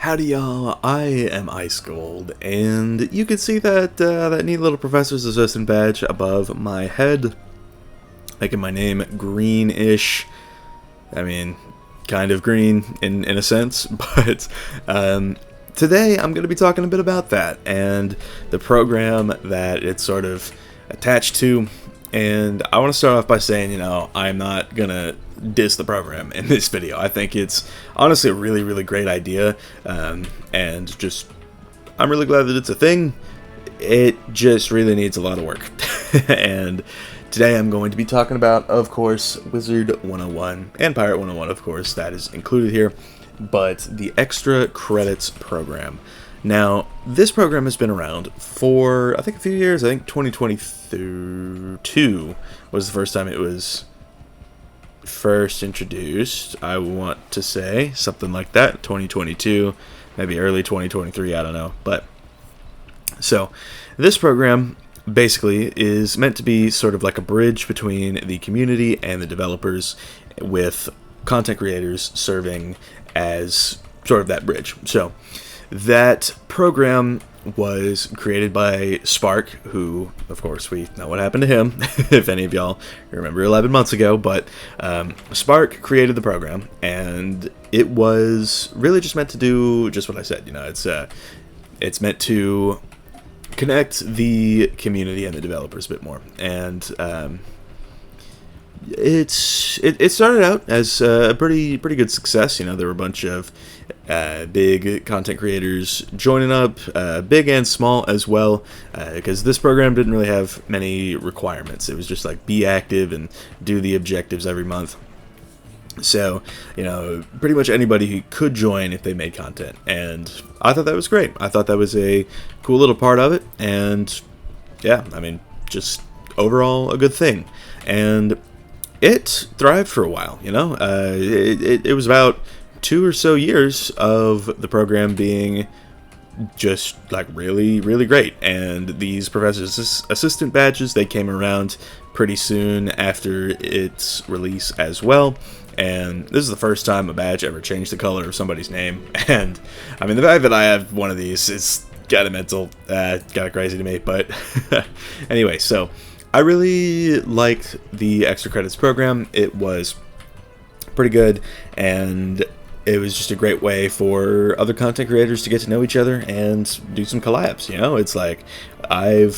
Howdy y'all, I am Ice Gold, and you can see that that neat little Professor's Assistant badge above my head, making my name greenish. I mean, kind of green in a sense, but today I'm going to be talking a bit about that, and the program that it's sort of attached to. And I want to start off by saying, you know, I'm not going to diss the program in this video. I think it's honestly a really, really great idea, and just, I'm really glad that it's a thing. It just really needs a lot of work. And today I'm going to be talking about, of course, Wizard101, and Pirate101, of course, that is included here, but the extra credits program. Now, this program has been around for, I think, a few years. I think 2022 was the first time it was first introduced. I want to say something like that, 2022, maybe early 2023, I don't know. But, so, this program basically is meant to be sort of like a bridge between the community and the developers, with content creators serving as sort of that bridge. So, that program was created by Spark, who, of course, we know what happened to him, if any of y'all remember 11 months ago, but Spark created the program, and it was really just meant to do just what I said. You know, it's meant to connect the community and the developers a bit more, and it started out as a pretty good success. You know, there were a bunch of big content creators joining up, big and small as well, because this program didn't really have many requirements. It was just like be active and do the objectives every month. So, you know, pretty much anybody could join if they made content, and I thought that was great. I thought that was a cool little part of it, and yeah, I mean, just overall a good thing. And it thrived for a while, you know. It was about 2 or so years of the program being just like really, really great. And these Professor's Assistant badges, they came around pretty soon after its release as well. And this is the first time a badge ever changed the color of somebody's name. And I mean, the fact that I have one of these is kind of mental, kind of crazy to me. But anyway, so I really liked the extra credits program. It was pretty good, and it was just a great way for other content creators to get to know each other and do some collabs. You know, it's like I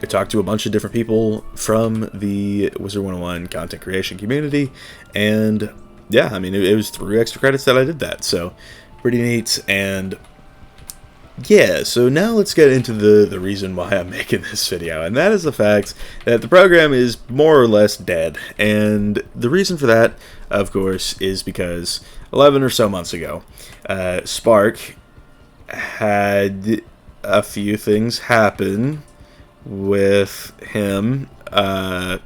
talked to a bunch of different people from the Wizard101 content creation community, and yeah, I mean, it was through extra credits that I did that, so pretty neat. And yeah, so now let's get into the reason why I'm making this video, and that is the fact that the program is more or less dead. And the reason for that, of course, is because 11 or so months ago, Spark had a few things happen with him. Look,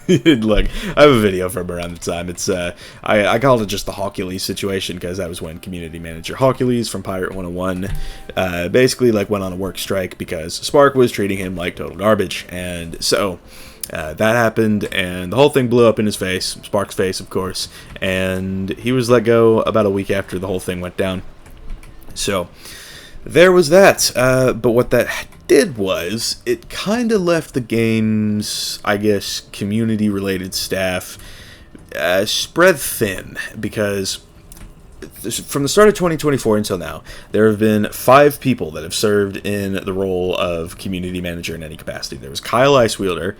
I have a video from around the time. It's I called it just the Hawkules situation, because that was when community manager Hawkules from Pirate101 basically like went on a work strike because Spark was treating him like total garbage. And so that happened, and the whole thing blew up in his face, Spark's face, of course, and he was let go about a week after the whole thing went down. So there was that, but what that did was it kind of left the game's, I guess, community-related staff spread thin, because from the start of 2024 until now, there have been 5 people that have served in the role of community manager in any capacity. There was Kyle Icewielder,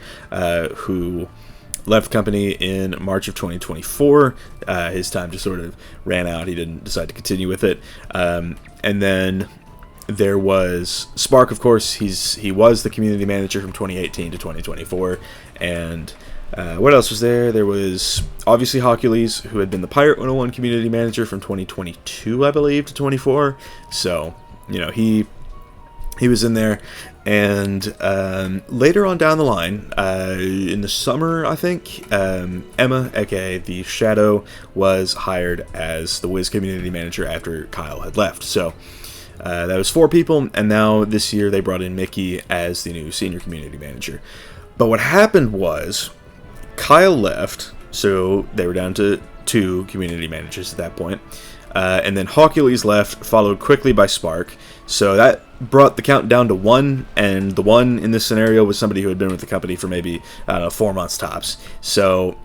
who left company in March of 2024. His time just sort of ran out. He didn't decide to continue with it. And then there was Spark, of course. He was the community manager from 2018 to 2024. And what else was there? There was obviously Hawkules, who had been the Pirate101 community manager from 2022, I believe, to 24. So, you know, he was in there. And later on down the line, in the summer, I think, Emma, aka the Shadow, was hired as the Wiz community manager after Kyle had left. So that was 4 people, and now this year they brought in Mickey as the new senior community manager. But what happened was Kyle left, so they were down to 2 community managers at that point. and then Hawkules left, followed quickly by Spark. So that brought the count down to 1, and the 1 in this scenario was somebody who had been with the company for maybe, I don't know, 4 months tops. So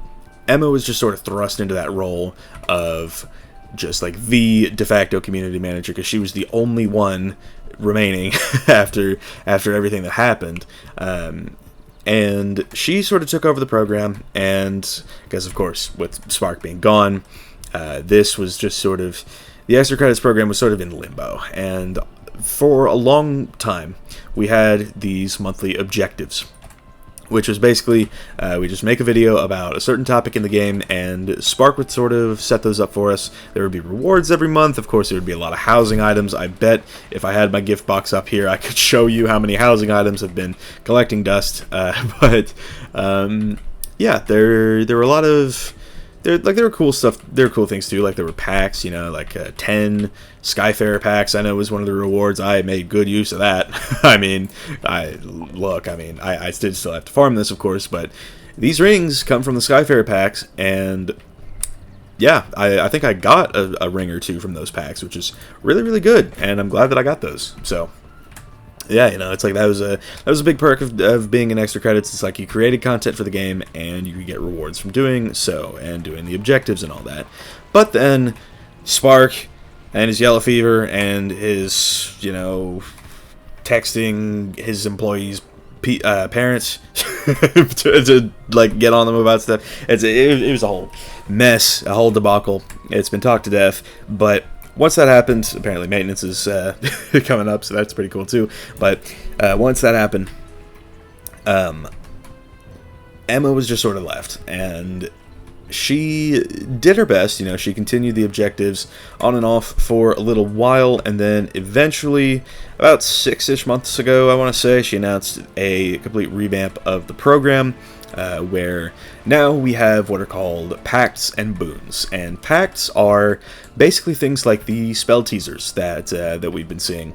Emma was just sort of thrust into that role of just like the de facto community manager, because she was the only one remaining after everything that happened. And she sort of took over the program, and because of course with Spark being gone, this was just sort of, the extra credits program was sort of in limbo. And for a long time we had these monthly objectives, which was basically we just make a video about a certain topic in the game, and Spark would sort of set those up for us. There would be rewards every month. Of course, there would be a lot of housing items. I bet if I had my gift box up here, I could show you how many housing items have been collecting dust. But yeah, there were a lot of... There were cool stuff. There were cool things too. Like there were packs, you know, like 10 Skyfarer packs. I know was one of the rewards. I made good use of that. I mean, I did still have to farm this, of course, but these rings come from the Skyfarer packs, and yeah, I think I got a ring or two from those packs, which is really, really good, and I'm glad that I got those. So yeah, you know, it's like that was a big perk of being in extra credits. It's like you created content for the game, and you could get rewards from doing so and doing the objectives and all that. But then Spark and his yellow fever and his, you know, texting his employees' parents to like get on them about stuff. It was a whole mess, a whole debacle. It's been talked to death, but once that happened, apparently maintenance is coming up, so that's pretty cool too. But once that happened, Emma was just sort of left, and she did her best. You know, she continued the objectives on and off for a little while, and then eventually, about 6-ish months ago, I want to say, she announced a complete revamp of the program, where now we have what are called pacts and boons. And pacts are basically things like the spell teasers that we've been seeing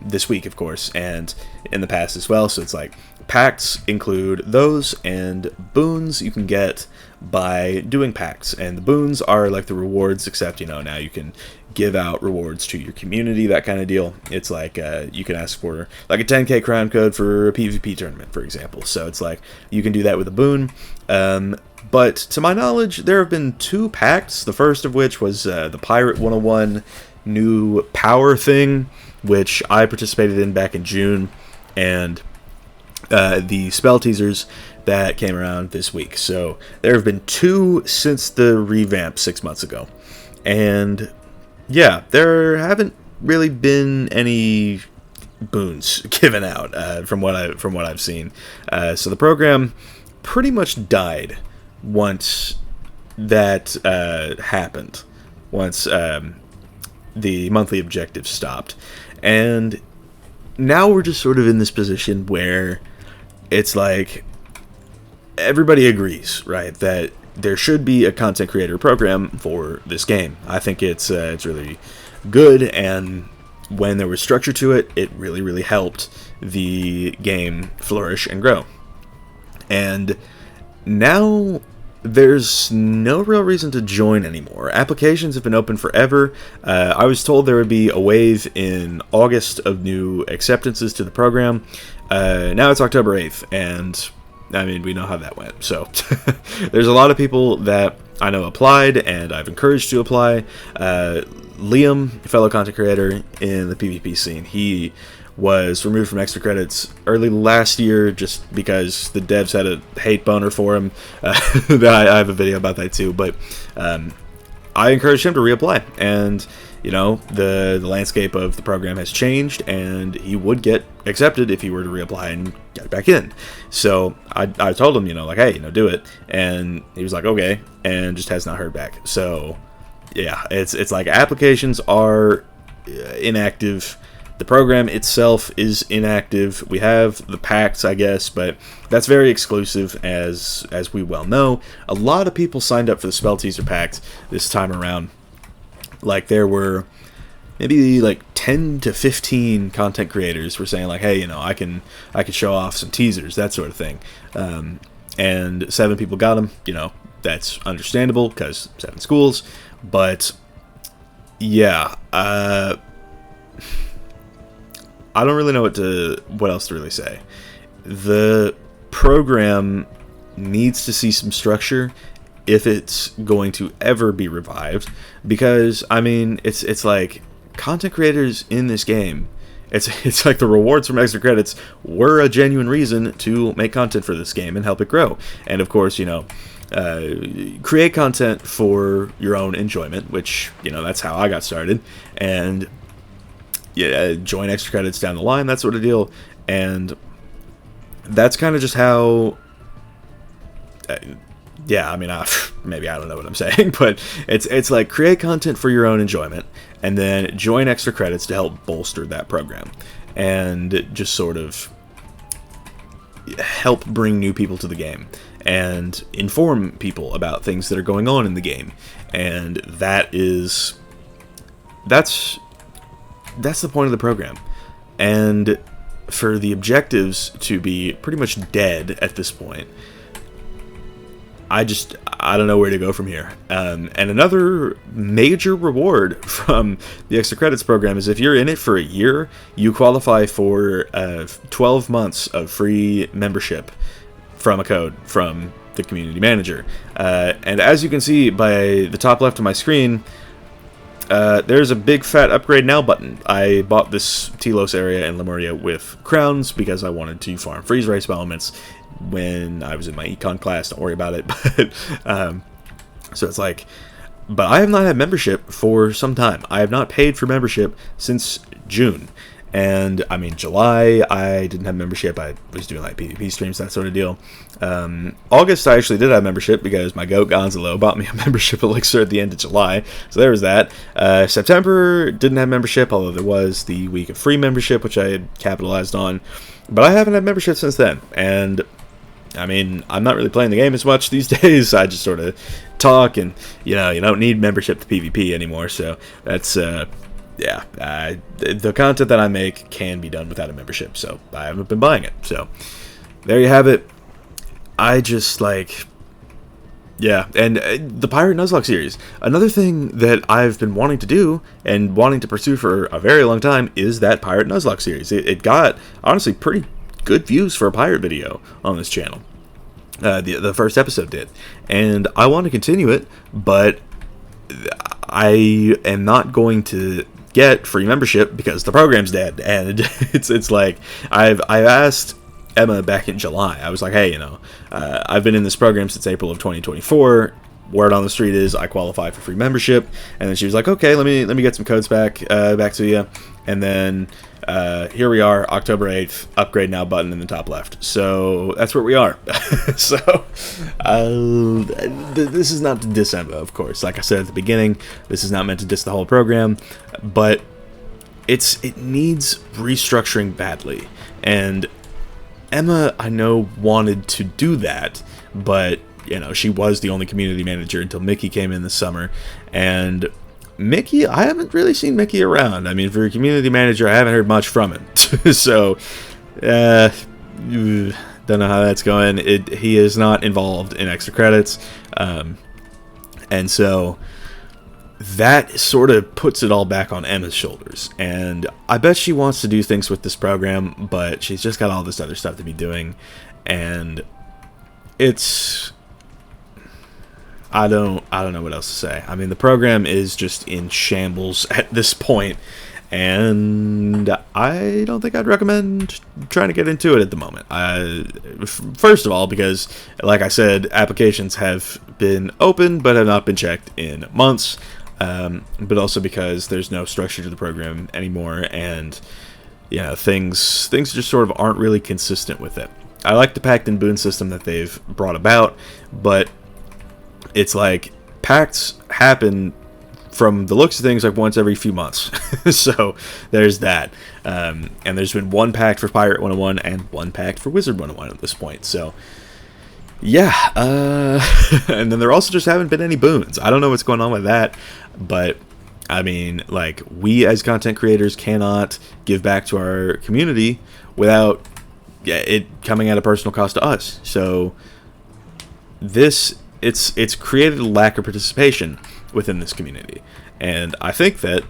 this week, of course, and in the past as well. So it's like pacts include those, and boons you can get by doing pacts. And the boons are like the rewards, except, you know, now you can give out rewards to your community, that kind of deal. It's like you can ask for like a 10k crown code for a PvP tournament, for example. So it's like you can do that with a boon. But to my knowledge, there have been 2 pacts, the first of which was the Pirate101 new power thing, which I participated in back in June, and the spell teasers that came around this week. So there have been 2 since the revamp 6 months ago. And yeah, there haven't really been any boons given out from what I've seen. So the program pretty much died once that happened. Once the monthly objectives stopped, and now we're just sort of in this position where it's like everybody agrees, right, that there should be a content creator program for this game. I think it's really good, and when there was structure to it, it really, really helped the game flourish and grow. And now there's no real reason to join anymore. Applications have been open forever. I was told there would be a wave in August of new acceptances to the program. Now it's October 8th, and I mean, we know how that went. So there's a lot of people that I know applied, and I've encouraged to apply. Liam, fellow content creator in the PvP scene, he was removed from extra credits early last year just because the devs had a hate boner for him. I have a video about that too, but I encouraged him to reapply, and you know, the landscape of the program has changed, and he would get accepted if he were to reapply and get back in. So I told him, you know, like, hey, you know, do it, and he was like, okay, and just has not heard back. So yeah, it's like applications are inactive. The program itself is inactive. We have the pacts, I guess, but that's very exclusive, as we well know. A lot of people signed up for the Spell Teaser Pact this time around. Like, there were maybe like 10 to 15 content creators were saying like, hey, you know, I can show off some teasers, that sort of thing. And 7 people got them. You know, that's understandable because 7 schools. But yeah, I don't really know what else to really say. The program needs to see some structure if it's going to ever be revived, because I mean it's like content creators in this game, it's like the rewards from extra credits were a genuine reason to make content for this game and help it grow. And of course, you know, create content for your own enjoyment, which, you know, that's how I got started. And yeah, join extra credits down the line, that sort of deal. And that's kind of just how yeah, I mean, maybe I don't know what I'm saying, but it's like create content for your own enjoyment and then join extra credits to help bolster that program and just sort of help bring new people to the game and inform people about things that are going on in the game. And that's the point of the program. And for the objectives to be pretty much dead at this point, I don't know where to go from here. And another major reward from the extra credits program is if you're in it for a year, you qualify for 12 months of free membership from a code from the community manager. And as you can see by the top left of my screen, there's a big fat upgrade now button. I bought this Telos area in Lemuria with crowns because I wanted to farm freeze ray elements when I was in my econ class. Don't worry about it. But so it's like, but I have not had membership for some time. I have not paid for membership since June. And I mean, July I didn't have membership. I was doing like PvP streams, that sort of deal. August I actually did have membership because my goat Gonzalo bought me a membership elixir at the end of July, so there was that. September didn't have membership, although there was the week of free membership, which I had capitalized on. But I haven't had membership since then, and I mean, I'm not really playing the game as much these days. I just sort of talk, and you know, you don't need membership to PvP anymore. So that's yeah, the content that I make can be done without a membership, so I haven't been buying it. So there you have it. I just like, yeah, and the Pirate Nuzlocke series. Another thing that I've been wanting to do and wanting to pursue for a very long time is that Pirate Nuzlocke series. It got honestly pretty good views for a pirate video on this channel. The first episode did, and I want to continue it, but I am not going to get free membership because the program's dead. And it's like I've asked Emma back in July. I was like, hey, you know, I've been in this program since April of 2024. Word on the street is I qualify for free membership. And then she was like, okay, let me get some codes back to you. And then here we are, October 8th, upgrade now button in the top left. So that's where we are. So this is not to diss Emma, of course. Like I said at the beginning, this is not meant to diss the whole program, but it needs restructuring badly. And Emma, I know, wanted to do that, but you know, she was the only community manager until Mickey came in this summer. And Mickey, I haven't really seen Mickey around. I mean, for a community manager, I haven't heard much from him. So, don't know how that's going. He is not involved in extra credits. And so that sort of puts it all back on Emma's shoulders. And I bet she wants to do things with this program, but she's just got all this other stuff to be doing. And it's, I don't know what else to say. I mean, the program is just in shambles at this point, and I don't think I'd recommend trying to get into it at the moment. First of all, because, like I said, applications have been open but have not been checked in months, but also because there's no structure to the program anymore, and you know, things just sort of aren't really consistent with it. I like the pact and boon system that they've brought about, but it's like pacts happen from the looks of things like once every few months. So there's that. And there's been one pact for Pirate101 and one pact for Wizard101 at this point. So yeah. And then there also just haven't been any boons. I don't know what's going on with that, but I mean, like, we as content creators cannot give back to our community without it coming at a personal cost to us. So it's created a lack of participation within this community, And I think that,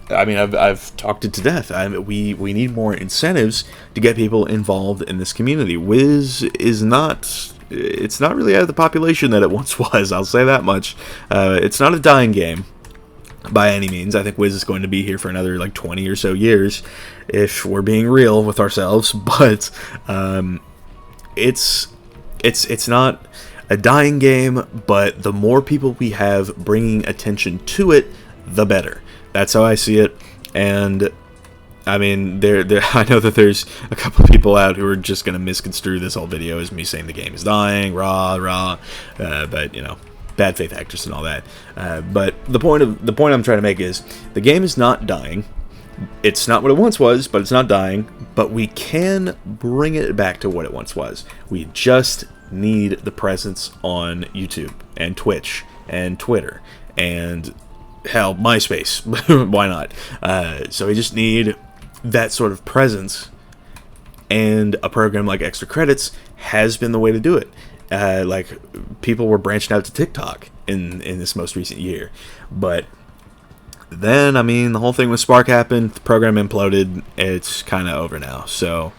I mean, I've talked it to death. We need more incentives to get people involved in this community. Wiz is not, it's not really out of the population that it once was, I'll say that much. It's not a dying game by any means. I think Wiz is going to be here for another like 20 or so years, if we're being real with ourselves. But it's not a dying game, but the more people we have bringing attention to it, the better. That's how I see it. And I mean, I know that there's a couple of people out who are just going to misconstrue this whole video as me saying the game is dying, but you know, bad faith actors and all that. But the point I'm trying to make is the game is not dying. It's not what it once was, but it's not dying. But we can bring it back to what it once was. We just need the presence on YouTube and Twitch and Twitter and hell, MySpace. Why not? So we just need that sort of presence, and a program like Extra Credits has been the way to do it. Like, people were branching out to TikTok in this most recent year, but then, I mean, the whole thing with Spark happened, the program imploded, it's kind of over now. So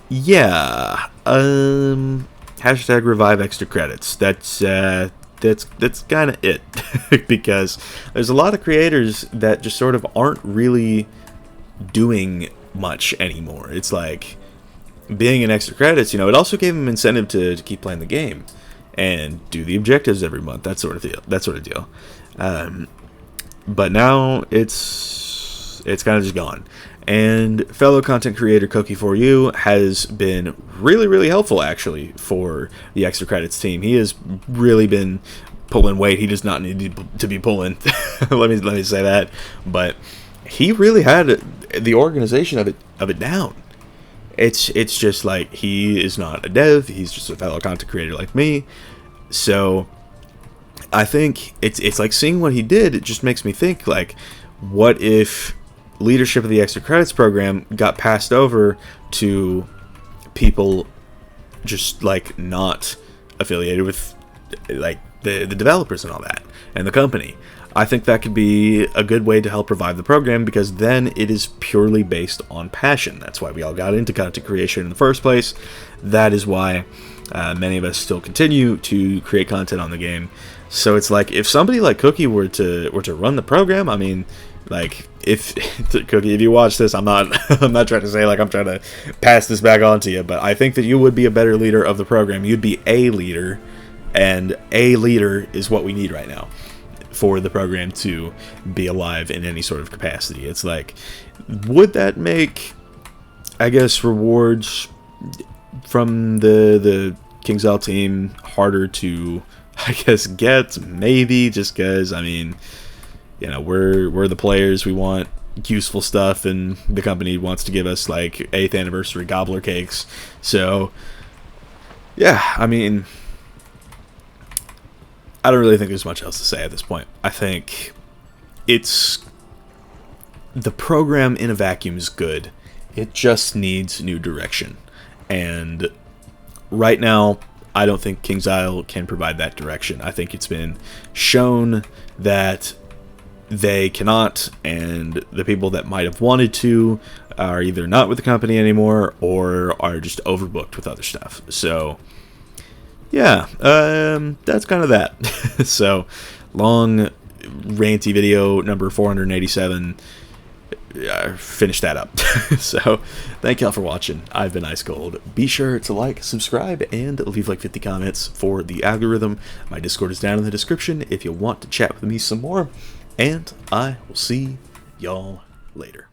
yeah, hashtag revive Extra Credits. That's kind of it. Because there's a lot of creators that just sort of aren't really doing much anymore. It's like, being in Extra Credits, you know, it also gave them incentive to keep playing the game and do the objectives every month, that sort of deal. But now it's kind of just gone. And fellow content creator Cookie4U has been really, really helpful, actually, for the Extra Credits team. He has really been pulling weight. He does not need to be pulling. let me say that. But he really had the organization of it down. It's just like, he is not a dev. He's just a fellow content creator like me. So I think it's like, seeing what he did, it just makes me think, like, what if leadership of the Extra Credits program got passed over to people just like not affiliated with like the developers and all that and the company? I think that could be a good way to help revive the program, because then it is purely based on passion. That's why we all got into content creation in the first place. That is why many of us still continue to create content on the game. So it's like, if somebody like Cookie were to run the program, I mean, like, if Cookie, if you watch this, I'm not trying to say like I'm trying to pass this back on to you, but I think that you would be a better leader of the program. You'd be a leader, and a leader is what we need right now for the program to be alive in any sort of capacity. It's like, would that make, I guess, rewards from the KingsIsle team harder to, I guess, get? Maybe, just because, I mean, you know, we're the players, we want useful stuff, and the company wants to give us like 8th anniversary gobbler cakes. So yeah, I mean, I don't really think there's much else to say at this point. I think it's, the program in a vacuum is good. It just needs new direction. And right now, I don't think KingsIsle can provide that direction. I think it's been shown that they cannot, and the people that might have wanted to are either not with the company anymore or are just overbooked with other stuff. So yeah, that's kind of that. So, long, ranty video number 487. Finish that up. So, thank y'all for watching. I've been Ice Cold. Be sure to like, subscribe, and leave like 50 comments for the algorithm. My Discord is down in the description if you want to chat with me some more. And I will see y'all later.